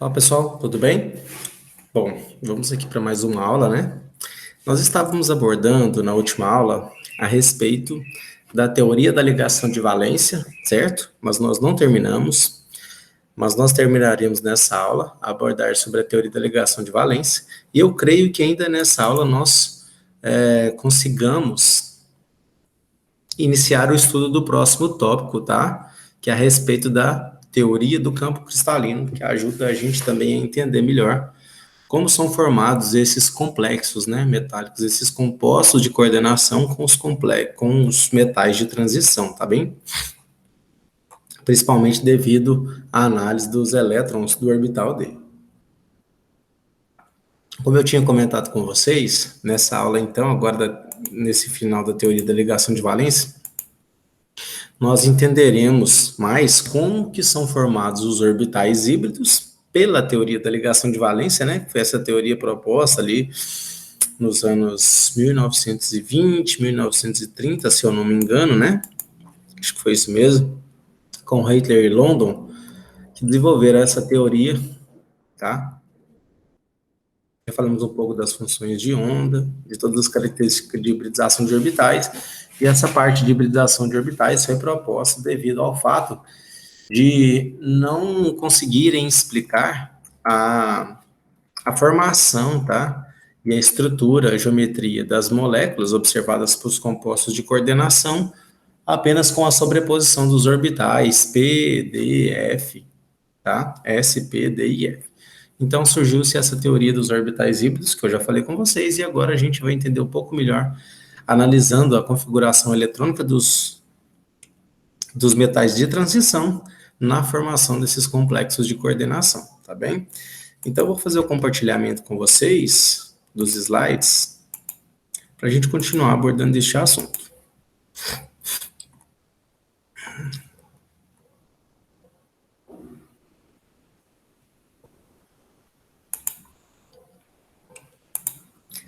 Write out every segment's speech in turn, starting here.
Olá pessoal, tudo bem? Bom, vamos aqui para mais uma aula, né? Nós estávamos abordando na última aula a respeito da teoria da ligação de valência, certo? Mas nós não terminamos, mas nós terminaremos nessa aula a abordar sobre a teoria da ligação de valência, e eu creio que ainda nessa aula nós consigamos iniciar o estudo do próximo tópico, tá? Que é a respeito da teoria do campo cristalino, que ajuda a gente também a entender melhor como são formados esses complexos, né, metálicos, esses compostos de coordenação com os metais de transição, tá bem? Principalmente devido à análise dos elétrons do orbital dele. Como eu tinha comentado com vocês, nessa aula então, agora nesse final da teoria da ligação de valência, nós entenderemos mais como que são formados os orbitais híbridos pela teoria da ligação de valência, né? Que foi essa teoria proposta ali nos anos 1920, 1930, se eu não me engano, né? Acho que foi isso mesmo, com Hitler e London, que desenvolveram essa teoria, tá? Já falamos um pouco das funções de onda, de todas as características de hibridização de orbitais, e essa parte de hibridização de orbitais foi proposta devido ao fato de não conseguirem explicar a formação, tá? E a estrutura, a geometria das moléculas observadas para os compostos de coordenação apenas com a sobreposição dos orbitais P, D, F, tá? S, P, D e F. Então surgiu-se essa teoria dos orbitais híbridos, que eu já falei com vocês, e agora a gente vai entender um pouco melhor, analisando a configuração eletrônica dos metais de transição na formação desses complexos de coordenação, tá bem? Então, eu vou fazer o compartilhamento com vocês dos slides para a gente continuar abordando este assunto.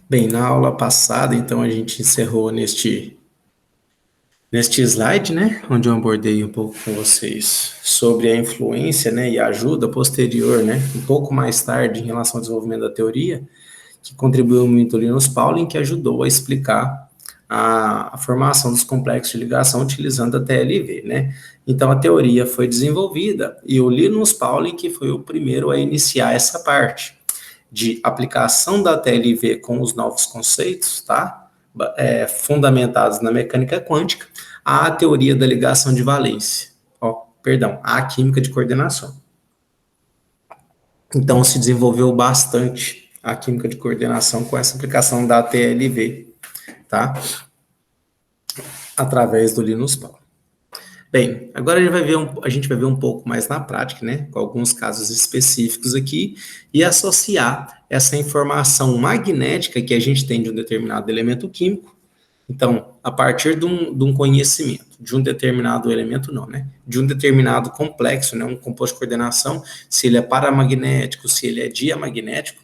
Bem, na aula passada, então, a gente encerrou neste slide, né, onde eu abordei um pouco com vocês sobre a influência, né, e a ajuda posterior, né, um pouco mais tarde em relação ao desenvolvimento da teoria, que contribuiu muito Linus Pauling, que ajudou a explicar a formação dos complexos de ligação utilizando a TLV, né? Então, a teoria foi desenvolvida e o Linus Pauling que foi o primeiro a iniciar essa parte de aplicação da TLV com os novos conceitos, tá? Fundamentados na mecânica quântica, à teoria da ligação de valência, à química de coordenação. Então, se desenvolveu bastante a química de coordenação com essa aplicação da TLV, tá? Através do Linus Pauling. Bem, agora a gente vai ver um pouco mais na prática, né? Com alguns casos específicos aqui, e associar essa informação magnética que a gente tem de um determinado elemento químico. Então, a partir de um conhecimento de um determinado elemento, não, né? De um determinado complexo, né? Um composto de coordenação, se ele é paramagnético, se ele é diamagnético,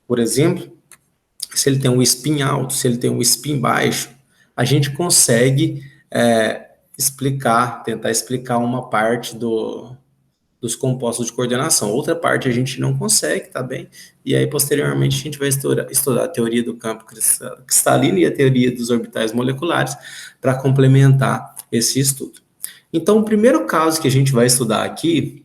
por exemplo, se ele tem um spin alto, se ele tem um spin baixo, a gente consegue tentar explicar uma parte dos compostos de coordenação. Outra parte a gente não consegue, tá bem? E aí, posteriormente, a gente vai estudar a teoria do campo cristalino e a teoria dos orbitais moleculares para complementar esse estudo. Então, o primeiro caso que a gente vai estudar aqui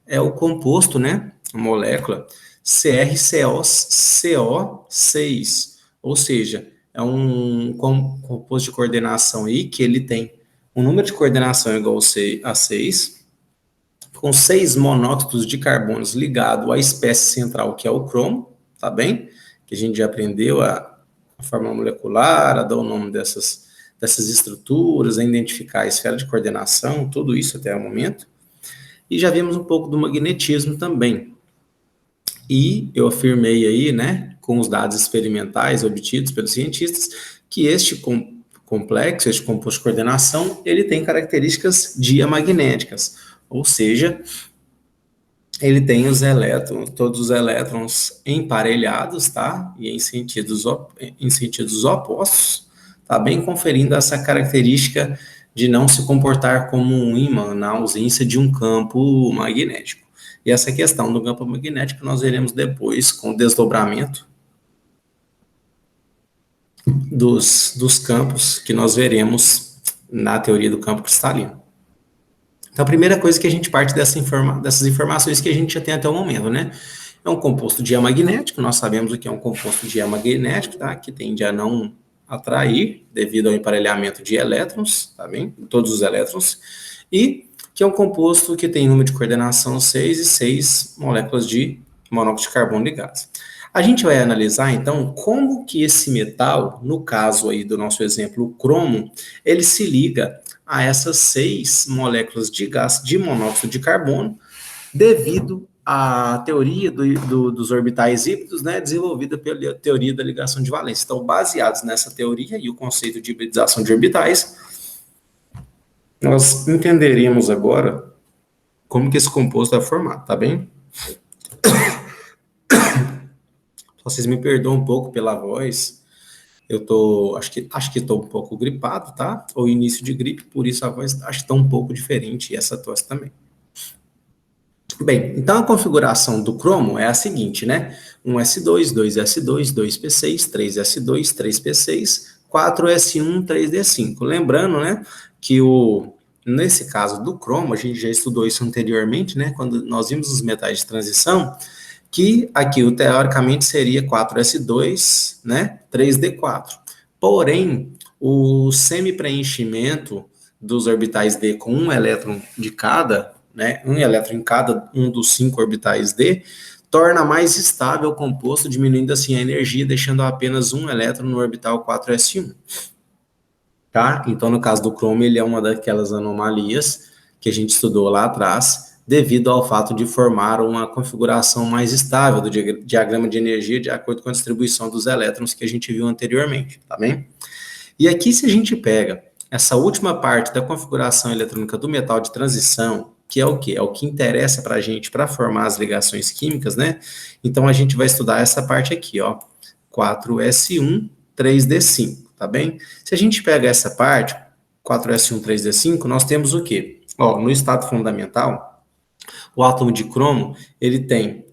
é o composto, né? A molécula CrCoCO6, ou seja, é um composto de coordenação aí que ele tem um número de coordenação igual a 6, com 6 monóxidos de carbono ligado à espécie central, que é o cromo, tá bem? Que a gente já aprendeu a forma molecular, a dar o nome dessas estruturas, a identificar a esfera de coordenação, tudo isso até o momento. E já vimos um pouco do magnetismo também. E eu afirmei aí, né, com os dados experimentais obtidos pelos cientistas, que este complexo, este composto de coordenação, ele tem características diamagnéticas, ou seja, ele tem todos os elétrons emparelhados, tá? E em sentidos opostos, tá bem? Conferindo essa característica de não se comportar como um ímã na ausência de um campo magnético. E essa questão do campo magnético nós veremos depois com o desdobramento dos campos que nós veremos na teoria do campo cristalino. Então, a primeira coisa que a gente parte dessas informações que a gente já tem até o momento, né? É um composto diamagnético, nós sabemos o que é um composto diamagnético, tá? Que tende a não atrair devido ao emparelhamento de elétrons, tá bem? Todos os elétrons. E que é um composto que tem número de coordenação 6 e 6 moléculas de monóxido de carbono ligadas. A gente vai analisar, então, como que esse metal, no caso aí do nosso exemplo, o cromo, ele se liga a essas 6 moléculas de gás de monóxido de carbono, devido à teoria dos orbitais híbridos, né, desenvolvida pela teoria da ligação de valência. Então, baseados nessa teoria e o conceito de hibridização de orbitais, nós entenderíamos agora como que esse composto é formado, tá bem? Vocês me perdoam um pouco pela voz, eu acho que tô um pouco gripado, tá? Ou início de gripe, por isso a voz acho que tá um pouco diferente, e essa tosse também. Bem, então a configuração do cromo é a seguinte, né? 1s2, 2s2, 2p6, 3s2, 3p6, 4s1, 3d5. Lembrando, né, que nesse caso do cromo, a gente já estudou isso anteriormente, né? Quando nós vimos os metais de transição, que aqui, teoricamente, seria 4s2, né, 3d4. Porém, o semi-preenchimento dos orbitais d com um elétron de cada, né, um elétron em cada um dos 5 orbitais d, torna mais estável o composto, diminuindo assim a energia, deixando apenas um elétron no orbital 4s1. Tá? Então, no caso do cromo, ele é uma daquelas anomalias que a gente estudou lá atrás, devido ao fato de formar uma configuração mais estável do diagrama de energia de acordo com a distribuição dos elétrons que a gente viu anteriormente, tá bem? E aqui, se a gente pega essa última parte da configuração eletrônica do metal de transição, que é o quê? É o que interessa para a gente para formar as ligações químicas, né? Então, a gente vai estudar essa parte aqui, ó, 4s1, 3d5, tá bem? Se a gente pega essa parte, 4s1, 3d5, nós temos o quê? Ó, no estado fundamental, o átomo de cromo, ele tem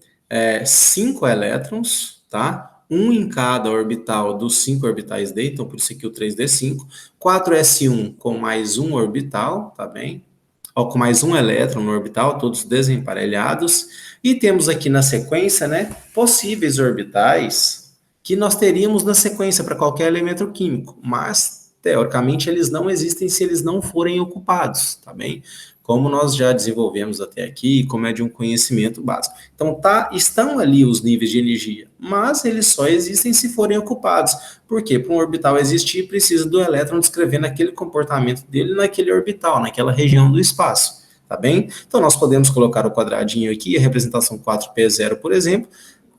5 elétrons, tá? Um em cada orbital dos 5 orbitais D, então por isso aqui o 3d5. 4s1 com mais um orbital, tá bem? Ó, com mais um elétron no orbital, todos desemparelhados. E temos aqui na sequência, né, possíveis orbitais que nós teríamos na sequência para qualquer elemento químico, mas, teoricamente, eles não existem se eles não forem ocupados, tá bem? Como nós já desenvolvemos até aqui, como é de um conhecimento básico. Então, estão ali os níveis de energia, mas eles só existem se forem ocupados. Por quê? Para um orbital existir, precisa do elétron descrevendo aquele comportamento dele naquele orbital, naquela região do espaço, tá bem? Então, nós podemos colocar o quadradinho aqui, a representação 4p0, por exemplo,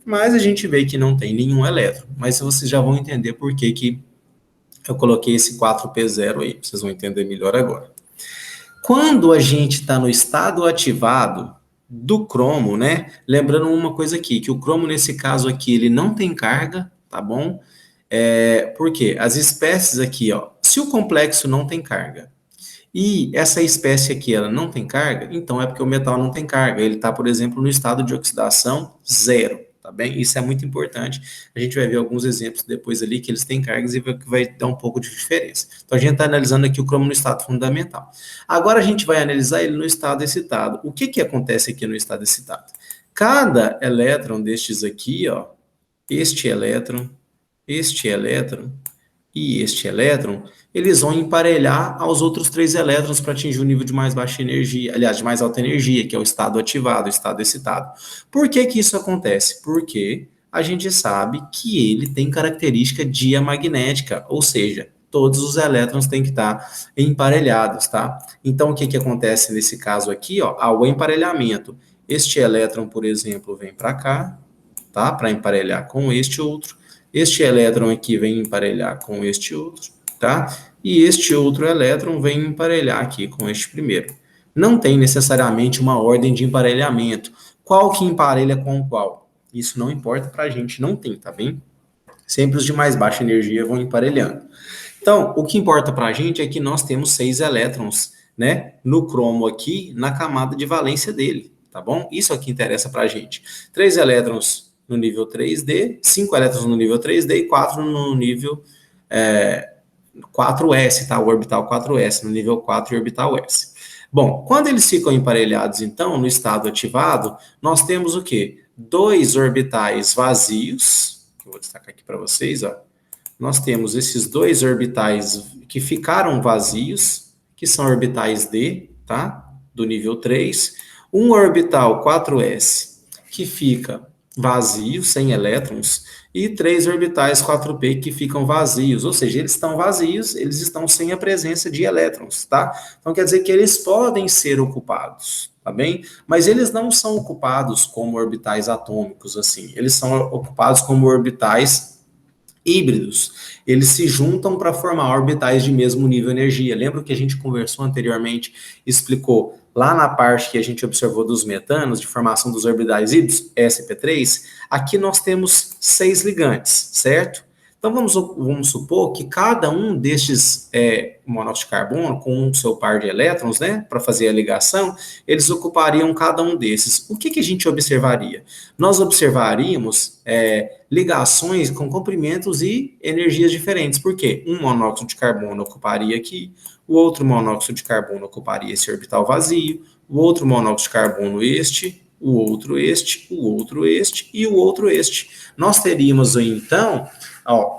mas a gente vê que não tem nenhum elétron. Mas vocês já vão entender por que eu coloquei esse 4p0 aí, vocês vão entender melhor agora. Quando a gente está no estado ativado do cromo, né? Lembrando uma coisa aqui, que o cromo, nesse caso aqui, ele não tem carga, tá bom? Por quê? As espécies aqui, ó, se o complexo não tem carga e essa espécie aqui, ela não tem carga, então é porque o metal não tem carga. Ele está, por exemplo, no estado de oxidação 0. Tá bem? Isso é muito importante. A gente vai ver alguns exemplos depois ali que eles têm cargas e vai dar um pouco de diferença. Então, a gente está analisando aqui o cromo no estado fundamental. Agora, a gente vai analisar ele no estado excitado. O que acontece aqui no estado excitado? Cada elétron destes aqui, ó, este elétron e este elétron, eles vão emparelhar aos outros 3 elétrons para atingir o nível de mais baixa energia, aliás, de mais alta energia, que é o estado ativado, o estado excitado. Por que isso acontece? Porque a gente sabe que ele tem característica diamagnética, ou seja, todos os elétrons têm que estar emparelhados, tá? Então, o que acontece nesse caso aqui, ó, ao emparelhamento, este elétron, por exemplo, vem para cá, tá? Para emparelhar com este outro. Este elétron aqui vem emparelhar com este outro, tá? E este outro elétron vem emparelhar aqui com este primeiro. Não tem necessariamente uma ordem de emparelhamento. Qual que emparelha com qual? Isso não importa pra gente, não tem, tá bem? Sempre os de mais baixa energia vão emparelhando. Então, o que importa pra gente é que nós temos 6 elétrons, né? No cromo aqui, na camada de valência dele, tá bom? Isso é o que interessa pra gente. 3 elétrons no nível 3D, 5 elétrons no nível 3D e 4 no nível 4s, tá? O orbital 4s, no nível 4 e orbital s. Bom, quando eles ficam emparelhados, então, no estado ativado, nós temos o quê? 2 orbitais vazios, que eu vou destacar aqui para vocês, ó. Nós temos esses 2 orbitais que ficaram vazios, que são orbitais D, tá? Do nível 3. Um orbital 4s, que fica vazio, sem elétrons, e 3 orbitais 4p que ficam vazios, ou seja, eles estão vazios, eles estão sem a presença de elétrons, tá? Então quer dizer que eles podem ser ocupados, tá bem? Mas eles não são ocupados como orbitais atômicos, assim, eles são ocupados como orbitais híbridos. Eles se juntam para formar orbitais de mesmo nível de energia. Lembra que a gente conversou anteriormente, explicou lá na parte que a gente observou dos metanos, de formação dos orbitais híbridos, sp3, aqui nós temos 6 ligantes, certo? Então vamos supor que cada um destes monóxido de carbono, com o seu par de elétrons, né, para fazer a ligação, eles ocupariam cada um desses. O que a gente observaria? Nós observaríamos ligações com comprimentos e energias diferentes. Por quê? Um monóxido de carbono ocuparia aqui, o outro monóxido de carbono ocuparia esse orbital vazio, o outro monóxido de carbono este, o outro este, o outro este e o outro este. Nós teríamos, então,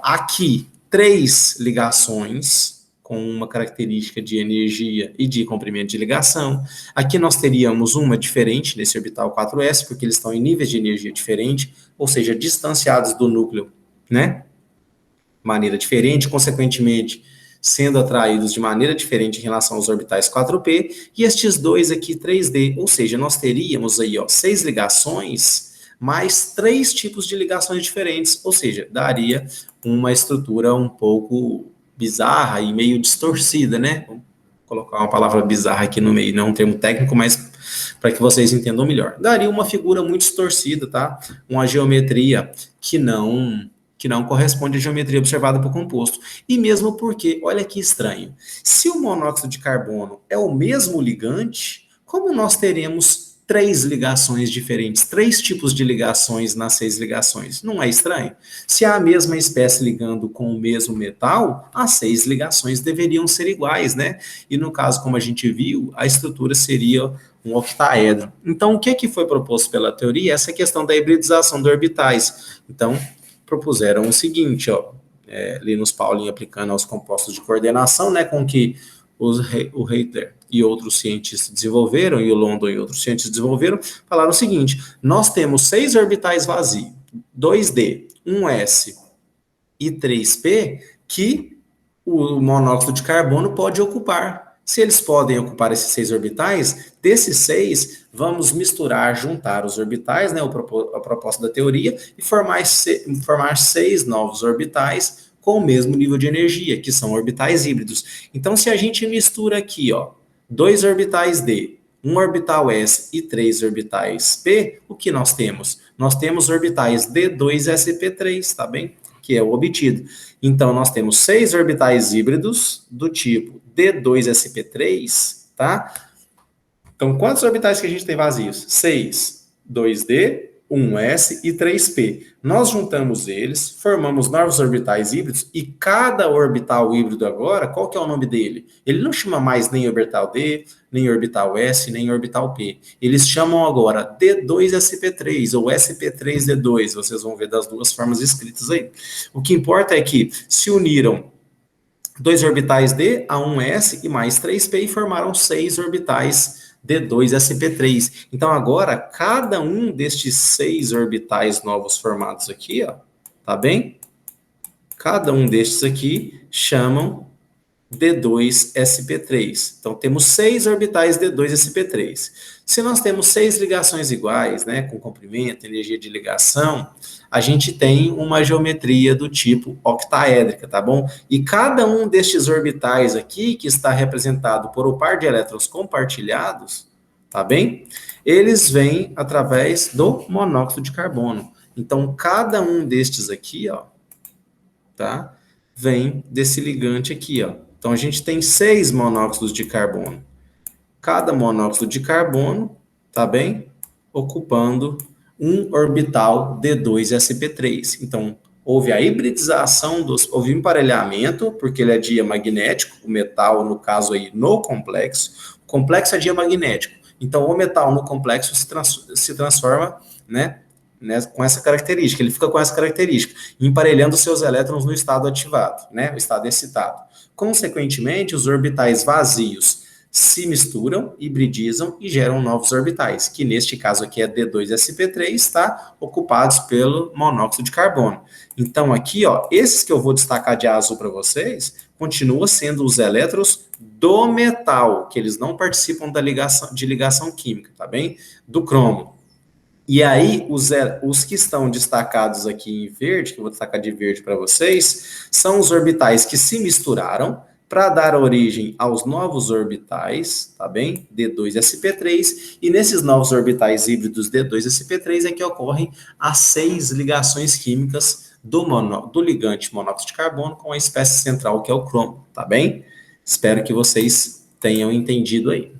aqui 3 ligações com uma característica de energia e de comprimento de ligação. Aqui nós teríamos uma diferente nesse orbital 4s, porque eles estão em níveis de energia diferente, ou seja, distanciados do núcleo, né? Maneira diferente, consequentemente, sendo atraídos de maneira diferente em relação aos orbitais 4p, e estes dois aqui 3D, ou seja, nós teríamos aí 6 ligações, mais 3 tipos de ligações diferentes, ou seja, daria uma estrutura um pouco bizarra e meio distorcida, né? Vou colocar uma palavra bizarra aqui no meio, não é um termo técnico, mas para que vocês entendam melhor. Daria uma figura muito distorcida, tá? Uma geometria que não corresponde à geometria observada por composto. E mesmo porque, olha que estranho, se o monóxido de carbono é o mesmo ligante, como nós teremos 3 ligações diferentes, 3 tipos de ligações nas 6 ligações? Não é estranho? Se há a mesma espécie ligando com o mesmo metal, as 6 ligações deveriam ser iguais, né? E no caso, como a gente viu, a estrutura seria um octaedro. Então, o que foi proposto pela teoria? Essa questão da hibridização de orbitais. Então, propuseram o seguinte, Linus Pauling aplicando aos compostos de coordenação, né, com que o Reiter e outros cientistas desenvolveram, e o London e outros cientistas desenvolveram, falaram o seguinte: nós temos 6 orbitais vazios, 2D, 1s e 3p, que o monóxido de carbono pode ocupar. Se eles podem ocupar esses 6 orbitais, desses 6, vamos misturar, juntar os orbitais, né, a proposta da teoria, e formar 6 novos orbitais com o mesmo nível de energia, que são orbitais híbridos. Então, se a gente mistura aqui, 2 orbitais D, 1 orbital S e 3 orbitais P, o que nós temos? Nós temos orbitais D2sp3, tá bem? Que é o obtido. Então, nós temos 6 orbitais híbridos do tipo D2sp3, tá? Então, quantos orbitais que a gente tem vazios? 6, 2D, 1s e 3p. Nós juntamos eles, formamos novos orbitais híbridos, e cada orbital híbrido agora, qual que é o nome dele? Ele não chama mais nem orbital D, nem orbital S, nem orbital P. Eles chamam agora D2sp3 ou sp3d2, vocês vão ver das duas formas escritas aí. O que importa é que se uniram 2 orbitais D a 1s e mais 3p e formaram 6 orbitais D2sp3. Então, agora, cada um destes 6 orbitais novos formados aqui, tá bem? Cada um destes aqui chamam D2sp3. Então, temos 6 orbitais D2sp3. Se nós temos 6 ligações iguais, né, com comprimento, energia de ligação, a gente tem uma geometria do tipo octaédrica, tá bom? E cada um destes orbitais aqui, que está representado por um par de elétrons compartilhados, tá bem? Eles vêm através do monóxido de carbono. Então, cada um destes aqui, tá? Vem desse ligante aqui, Então, a gente tem 6 monóxidos de carbono. Cada monóxido de carbono, tá bem? ocupando um orbital D2sp3. Então, houve a hibridização houve emparelhamento, porque ele é diamagnético, o metal, no caso aí, no complexo. O complexo é diamagnético. Então, o metal no complexo se transforma, né, com essa característica, ele fica com essa característica, emparelhando seus elétrons no estado ativado, né, o estado excitado. Consequentemente, os orbitais vazios se misturam, hibridizam e geram novos orbitais, que neste caso aqui é D2sp3, está ocupados pelo monóxido de carbono. Então aqui, ó, esses que eu vou destacar de azul para vocês, continuam sendo os elétrons do metal, que eles não participam da ligação química, tá bem? Do cromo. E aí, os que estão destacados aqui em verde, que eu vou destacar de verde para vocês, são os orbitais que se misturaram para dar origem aos novos orbitais, tá bem? D2sp3, e nesses novos orbitais híbridos D2sp3 é que ocorrem as 6 ligações químicas do ligante monóxido de carbono com a espécie central, que é o cromo, tá bem? Espero que vocês tenham entendido aí.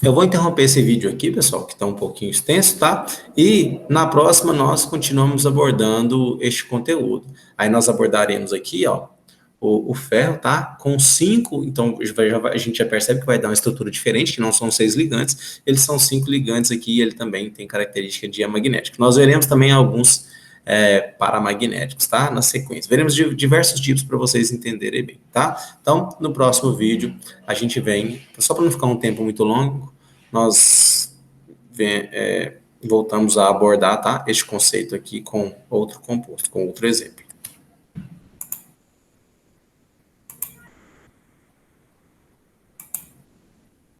Eu vou interromper esse vídeo aqui, pessoal, que está um pouquinho extenso, tá? E na próxima nós continuamos abordando este conteúdo. Aí nós abordaremos aqui, ó, o ferro, tá? Com 5, então a gente já percebe que vai dar uma estrutura diferente, que não são 6 ligantes, eles são 5 ligantes aqui e ele também tem característica diamagnética. Nós veremos também alguns paramagnéticos, tá? Na sequência. Veremos diversos tipos para vocês entenderem bem, tá? Então, no próximo vídeo, a gente vem, só para não ficar um tempo muito longo, nós voltamos a abordar, tá? Este conceito aqui com outro composto, com outro exemplo.